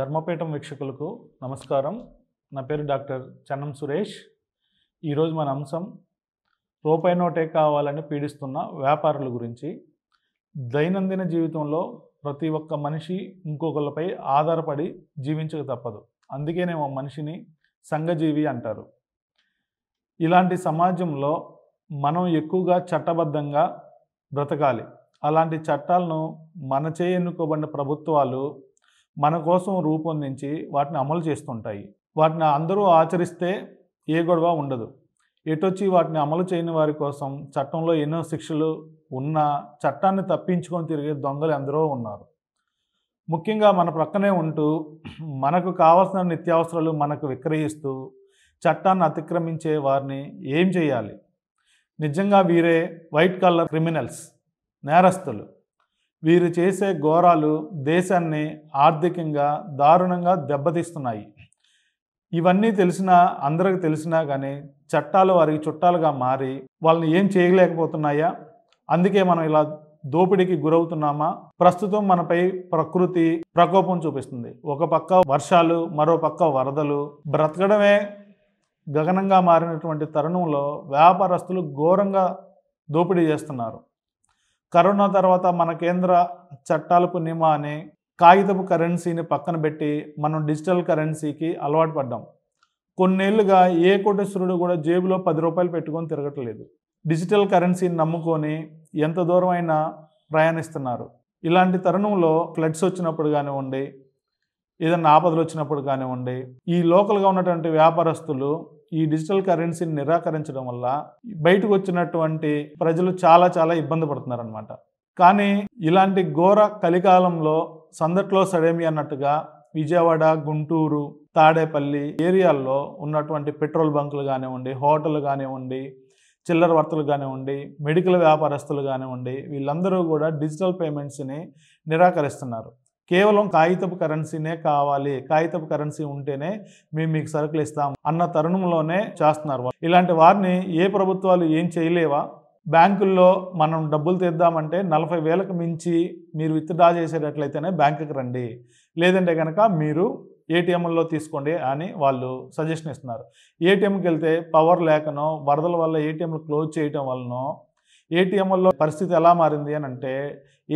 ధర్మపీఠం వీక్షకులకు నమస్కారం. నా పేరు డాక్టర్ చన్నం సురేష్. ఈరోజు మన అంశం రూపాయి నోటే కావాలని పీడిస్తున్న వ్యాపారుల గురించి. దైనందిన జీవితంలో ప్రతి ఒక్క మనిషి ఇంకొకళ్ళపై ఆధారపడి జీవించక తప్పదు. అందుకేనేమో మనిషిని సంఘజీవి అంటారు. ఇలాంటి సమాజంలో మనం ఎక్కువగా చట్టబద్ధంగా బ్రతకాలి. అలాంటి చట్టాలను మనచే ఎన్నుకోబడిన ప్రభుత్వాలు మన కోసం రూపొందించి వాటిని అమలు చేస్తుంటాయి. వాటిని అందరూ ఆచరిస్తే ఏ గొడవ ఉండదు. ఎటొచ్చి వాటిని అమలు చేయని వారి కోసం చట్టంలో ఎన్నో శిక్షలు ఉన్నా చట్టాన్ని తప్పించుకొని తిరిగే దొంగలు ఎందరో ఉన్నారు. ముఖ్యంగా మన ప్రక్కనే ఉంటూ మనకు కావాల్సిన నిత్యావసరాలు మనకు విక్రయిస్తూ చట్టాన్ని అతిక్రమించే వారిని ఏం చేయాలి? నిజంగా వీరే వైట్ కలర్ క్రిమినల్స్, నేరస్తులు. వీరు చేసే ఘోరాలు దేశాన్ని ఆర్థికంగా దారుణంగా దెబ్బతీస్తున్నాయి. ఇవన్నీ తెలిసినా, అందరికి తెలిసినా కానీ చట్టాలు వారికి చుట్టాలుగా మారి వాళ్ళని ఏం చేయలేకపోతున్నాయా? అందుకే మనం ఇలా దోపిడీకి గురవుతున్నామా? ప్రస్తుతం మనపై ప్రకృతి ప్రకోపం చూపిస్తుంది. ఒక పక్క వర్షాలు, మరో పక్క వరదలు. బ్రతకడమే గగనంగా మారినటువంటి తరుణంలో వ్యాపారస్తులు ఘోరంగా దోపిడీ చేస్తున్నారు. కరోనా తర్వాత మన కేంద్ర చట్టాల పుణ్యమా అని కాగితపు కరెన్సీని పక్కన పెట్టి మనం డిజిటల్ కరెన్సీకి అలవాటు పడ్డాం. కొన్నేళ్లుగా ఏ కోటేశ్వరుడు కూడా జేబులో 10 రూపాయలు పెట్టుకొని తిరగట్లేదు. డిజిటల్ కరెన్సీని నమ్ముకొని ఎంత దూరమైనా ప్రయాణిస్తున్నారు. ఇలాంటి తరుణంలో ఫ్లడ్స్ వచ్చినప్పుడు కానివ్వండి, ఏదైనా ఆపదలు వచ్చినప్పుడు కానివ్వండి, ఈ లోకల్గా ఉన్నటువంటి వ్యాపారస్తులు ఈ డిజిటల్ కరెన్సీని నిరాకరించడం వల్ల బయటకు వచ్చినటువంటి ప్రజలు చాలా ఇబ్బంది పడుతున్నారనమాట. కానీ ఇలాంటి ఘోర కలికాలంలో సందట్లో సడేమి అన్నట్టుగా విజయవాడ, గుంటూరు, తాడేపల్లి ఏరియాల్లో ఉన్నటువంటి పెట్రోల్ బంకులు కానివ్వండి, హోటళ్ళు కానివ్వండి, చిల్లర వర్తలు కానివ్వండి, మెడికల్ వ్యాపారస్తులు కానివ్వండి, వీళ్ళందరూ కూడా డిజిటల్ పేమెంట్స్ని నిరాకరిస్తున్నారు. కేవలం కాగితపు కరెన్సీనే కావాలి, కాగితపు కరెన్సీ ఉంటేనే మేము మీకు సరుకులు ఇస్తాం అన్న తరుణంలోనే చేస్తున్నారు. ఇలాంటి వారిని ఏ ప్రభుత్వాలు ఏం చేయలేవా? బ్యాంకుల్లో మనం డబ్బులు తీద్దామంటే 40,000కు మించి మీరు విత్డ్రా చేసేటట్లయితేనే బ్యాంకుకి రండి, లేదంటే కనుక మీరు ఏటీఎంల్లో తీసుకోండి అని వాళ్ళు సజెషన్ ఇస్తున్నారు. ఏటీఎంకి వెళ్తే పవర్ లేకనో, వరదల వల్ల ఏటీఎంలు క్లోజ్ చేయటం వలనో ఏటీఎంల్లో పరిస్థితి ఎలా మారింది అని అంటే,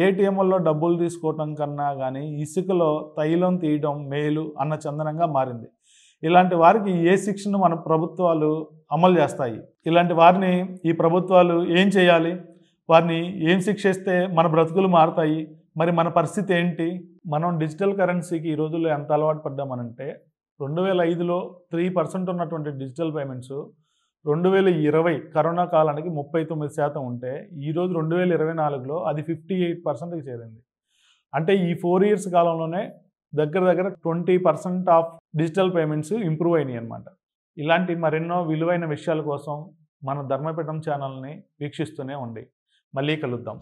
ఏటీఎంల్లో డబ్బులు తీసుకోవటం కన్నా కానీ ఇసుకలో తైలం తీయడం మేలు అన్న చందనంగా మారింది. ఇలాంటి వారికి ఏ శిక్షను మన ప్రభుత్వాలు అమలు చేస్తాయి? ఇలాంటి వారిని ఈ ప్రభుత్వాలు ఏం చేయాలి? వారిని ఏం శిక్షిస్తే మన బ్రతుకులు మారుతాయి? మరి మన పరిస్థితి ఏంటి? మనం డిజిటల్ కరెన్సీకి ఈ రోజుల్లో ఎంత అలవాటు పడ్డామనంటే, 2005లో 3% ఉన్నటువంటి డిజిటల్ పేమెంట్స్ 2020 కరోనా కాలానికి 39% ఉంటే ఈరోజు 2024లో అది 58%కి చేరింది. అంటే ఈ 4 ఇయర్స్ కాలంలోనే దగ్గర 20% ఆఫ్ డిజిటల్ పేమెంట్స్ ఇంప్రూవ్ అయినాయి అన్నమాట. ఇలాంటి మరెన్నో విలువైన విషయాల కోసం మన ధర్మపీఠం ఛానల్ని వీక్షిస్తూనే ఉండి మళ్ళీ కలుద్దాం.